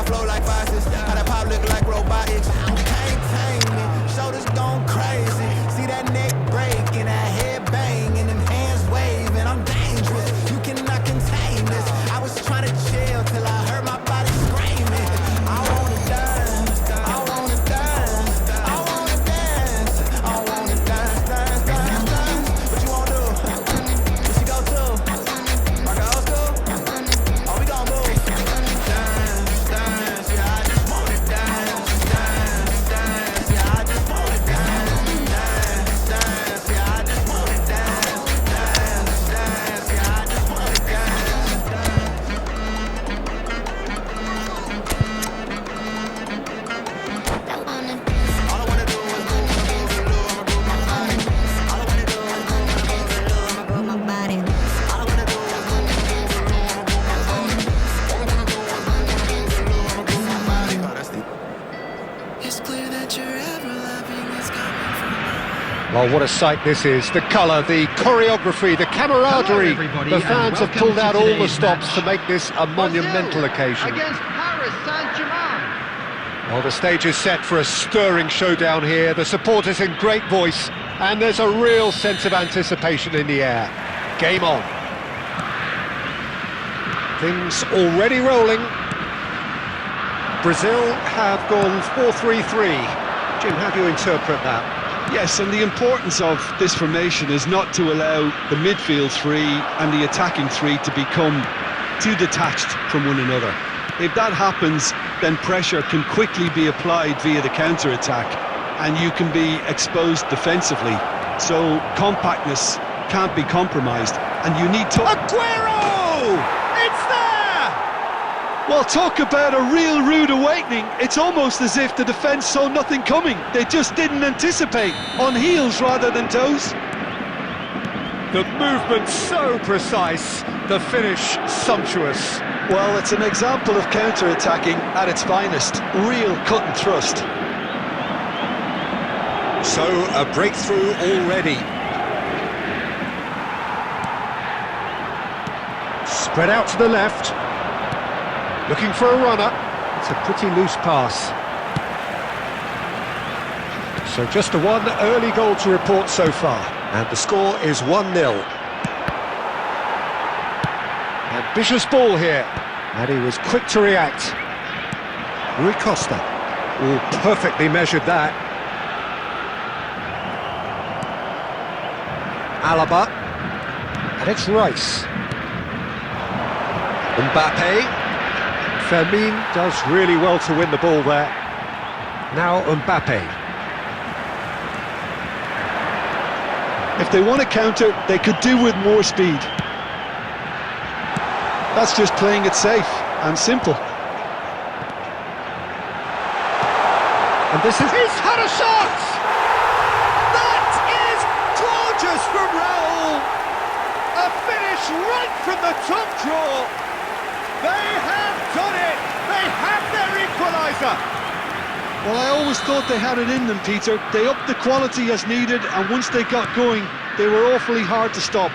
flow like faucets. How that pop look like robotics. You can't tame me. Shoulders going crazy. See that neck break and that head bang and them hands waving. I'm dangerous. You cannot contain this. I was trying to chill till I heard my body screaming. I wanna dance. I wanna dance. I wanna dance. I wanna dance, dance, dance, dance. What you wanna do? What you go to? Mark old school? Oh, we gon' move. Dance, dance, yeah, I just wanna dance, dance, dance, yeah, I just wanna dance, dance, dance, yeah, I just wanna dance, dance, dance, yeah, I just wanna All I wanna do is move, I'ma move my body. All I wanna do is move my body. All I wanna do is move, I'ma move my body. All I wanna do is move, I'ma move my body. Oh, that's deep. It's clear that your ever-loving is coming from. Well, what a sight this is. The colour, the choreography, the camaraderie. everybody, The and fans have welcome pulled to out all the today's stops match. to make this a monumental occasion. Against Paris Saint-Germain. Well, the stage is set for a stirring showdown here. The supporters in great voice, and there's a real sense of anticipation in the air. Game on. Things already rolling. Brazil have gone 4-3-3. Jim, how do you interpret that? Yes, and the importance of this formation is not to allow the midfield three and the attacking three to become too detached from one another. If that happens, then pressure can quickly be applied via the counter-attack and you can be exposed defensively. So compactness can't be compromised, and you need to... Aguero! It's there! Well, talk about a real rude awakening. It's almost as if the defence saw nothing coming. They just didn't anticipate, on heels rather than toes. The movement so precise, the finish sumptuous. Well, it's an example of counter-attacking at its finest. Real cut and thrust. So, a breakthrough already. Spread out to the left. Looking for a runner. It's a pretty loose pass. So just the one early goal to report so far. And the score is 1-0. Ambitious ball here. And he was quick to react. Rui Costa. Oh, perfectly measured that. Alaba. And it's Rice. Mbappe. Fermin does really well to win the ball there. Now Mbappe. If they want to counter, they could do with more speed. That's just playing it safe and simple. And this is... He's had a shot! That is gorgeous from Raul! A finish right from the top draw! They have done it! They have their equaliser! Well, I always thought they had it in them, Peter. They upped the quality as needed, and once they got going, they were awfully hard to stop.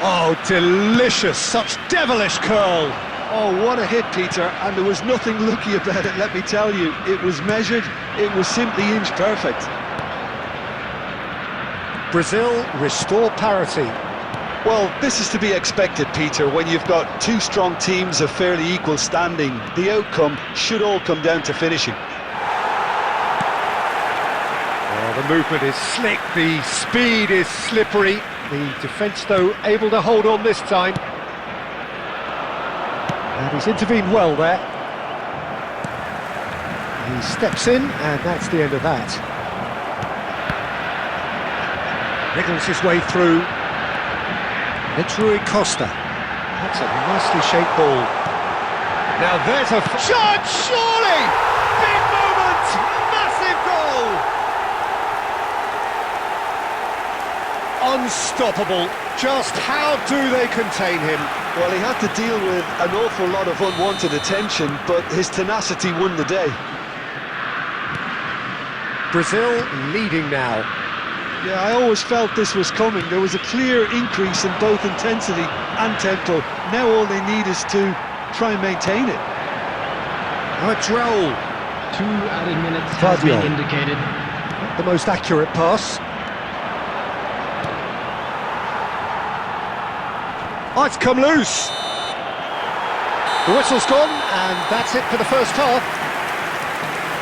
Oh, delicious! Such devilish curl! Oh, what a hit, Peter, and there was nothing lucky about it, let me tell you. It was measured, it was simply inch perfect. Brazil restore parity. Well, this is to be expected, Peter, when you've got two strong teams of fairly equal standing. The outcome should all come down to finishing. Oh, the movement is slick, the speed is slippery. The defence, though, able to hold on this time. And he's intervened well there. He steps in, and that's the end of that. Niggles his way through. It's Rui Costa. That's a nicely shaped ball. Now there's a shot, surely! Big moment! Massive goal! Unstoppable. Just how do they contain him? Well, he had to deal with an awful lot of unwanted attention, but his tenacity won the day. Brazil leading now. Yeah, I always felt this was coming. There was a clear increase in both intensity and tempo. Now all they need is to try and maintain it. Drell. 2 added minutes has been indicated. The most accurate pass. Oh, it's come loose. The whistle's gone, and that's it for the first half.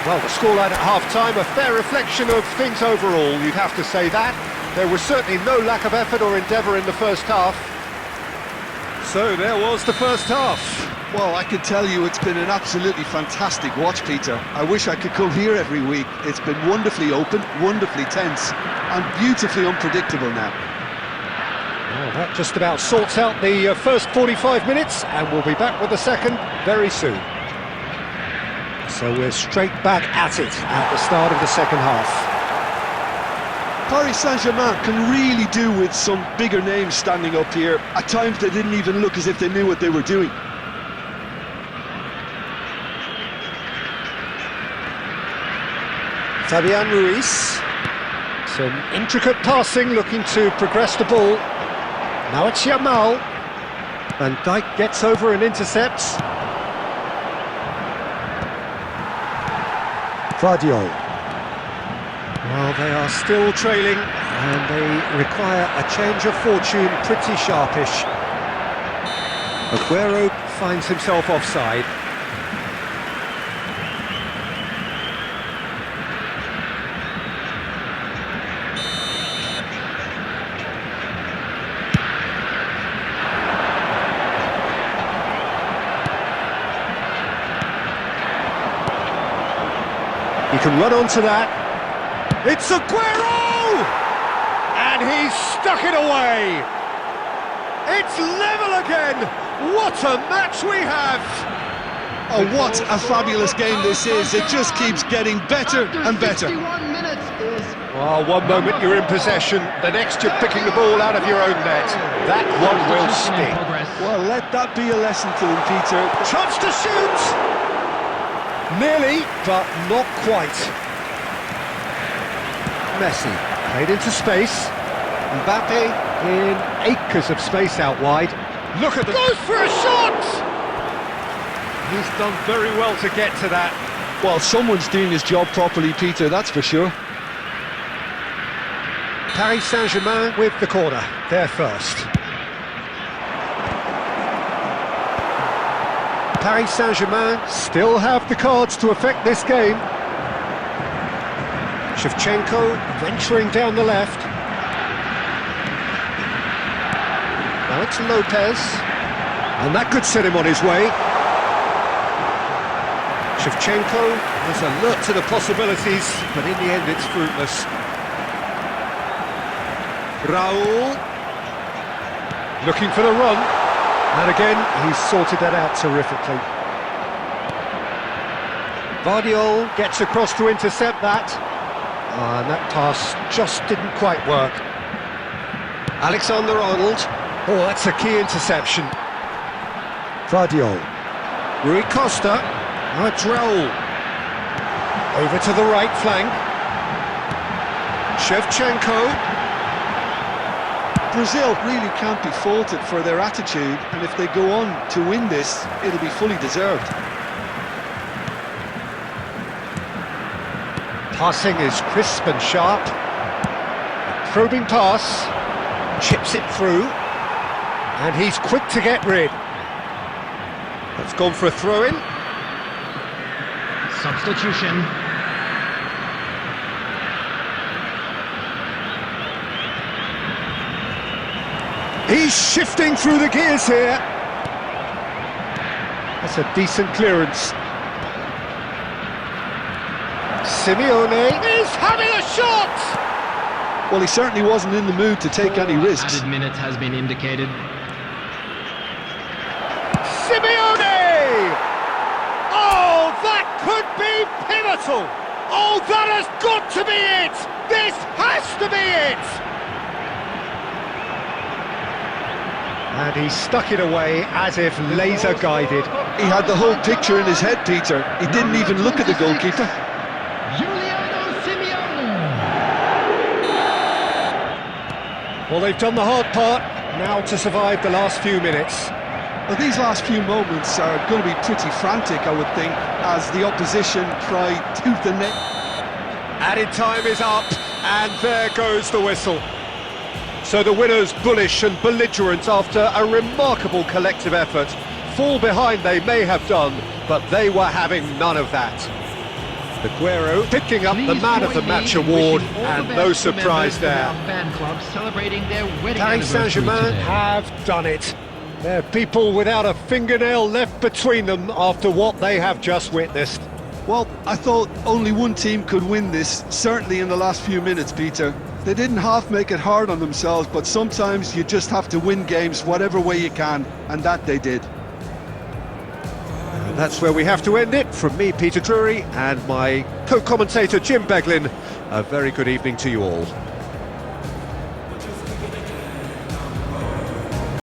Well, the scoreline at half-time, a fair reflection of things overall, you'd have to say that. There was certainly no lack of effort or endeavour in the first half. So there was the first half. Well, I can tell you it's been an absolutely fantastic watch, Peter. I wish I could come here every week. It's been wonderfully open, wonderfully tense, and beautifully unpredictable now. Well, that just about sorts out the first 45 minutes, and we'll be back with the second very soon. So we're straight back at it at the start of the second half. Paris Saint-Germain can really do with some bigger names standing up here. At times they didn't even look as if they knew what they were doing. Fabian Ruiz. Some intricate passing, looking to progress the ball. Now it's Yamal. Van Dijk gets over and intercepts. Vardiol. Well, they are still trailing, and they require a change of fortune pretty sharpish. Aguero finds himself offside. He can run onto that. It's Aguero! And he's stuck it away! It's level again! What a match we have! Oh, what a fabulous game this is. It just keeps getting better and better. 61 minutes is... Oh, one moment you're in possession, the next you're picking the ball out of your own net. That one will stick. Well, let that be a lesson to them, Peter. Chance to shoot! Nearly, but not quite. Messi, played into space. Mbappe in acres of space out wide. Look at the... Goes for a shot! He's done very well to get to that. Well, someone's doing his job properly, Peter, that's for sure. Paris Saint-Germain with the corner, they're first. Paris Saint-Germain still have the cards to affect this game. Shevchenko venturing down the left. Now it's Lopez, and that could set him on his way. Shevchenko is alert to the possibilities, but in the end it's fruitless. Raul, looking for the run. And again, he's sorted that out terrifically. Vardiol gets across to intercept that. And that pass just didn't quite work. Alexander-Arnold. Oh, that's a key interception. Vardiol. Rui Costa. Drell. Over to the right flank. Shevchenko. Brazil really can't be faulted for their attitude, and if they go on to win this, it'll be fully deserved. Passing is crisp and sharp. A probing pass, chips it through, and he's quick to get rid. That's gone for a throw-in. Substitution. He's shifting through the gears here. That's a decent clearance. Simeone is having a shot! Well, he certainly wasn't in the mood to take any risks. Added minutes has been indicated. Simeone! Oh, that could be pivotal! Oh, that has got to be it! This has to be it! And he stuck it away as if laser-guided. He had the whole picture in his head, Peter. He didn't even look at the goalkeeper. Well, they've done the hard part, now to survive the last few minutes. Well, these last few moments are going to be pretty frantic, I would think, as the opposition try tooth and nail. Added time is up, and there goes the whistle. So the winners bullish and belligerent after a remarkable collective effort. Fall behind they may have done, but they were having none of that. Aguero picking up the Man of the Match award, and no surprise there. Fan club celebrating their wedding Paris Saint-Germain have done it. They're people without a fingernail left between them after what they have just witnessed. Well, I thought only one team could win this, certainly in the last few minutes, Peter. They didn't half make it hard on themselves, but sometimes you just have to win games whatever way you can, and that they did. And that's where we have to end it. From me, Peter Drury, and my co-commentator, Jim Beglin, a very good evening to you all.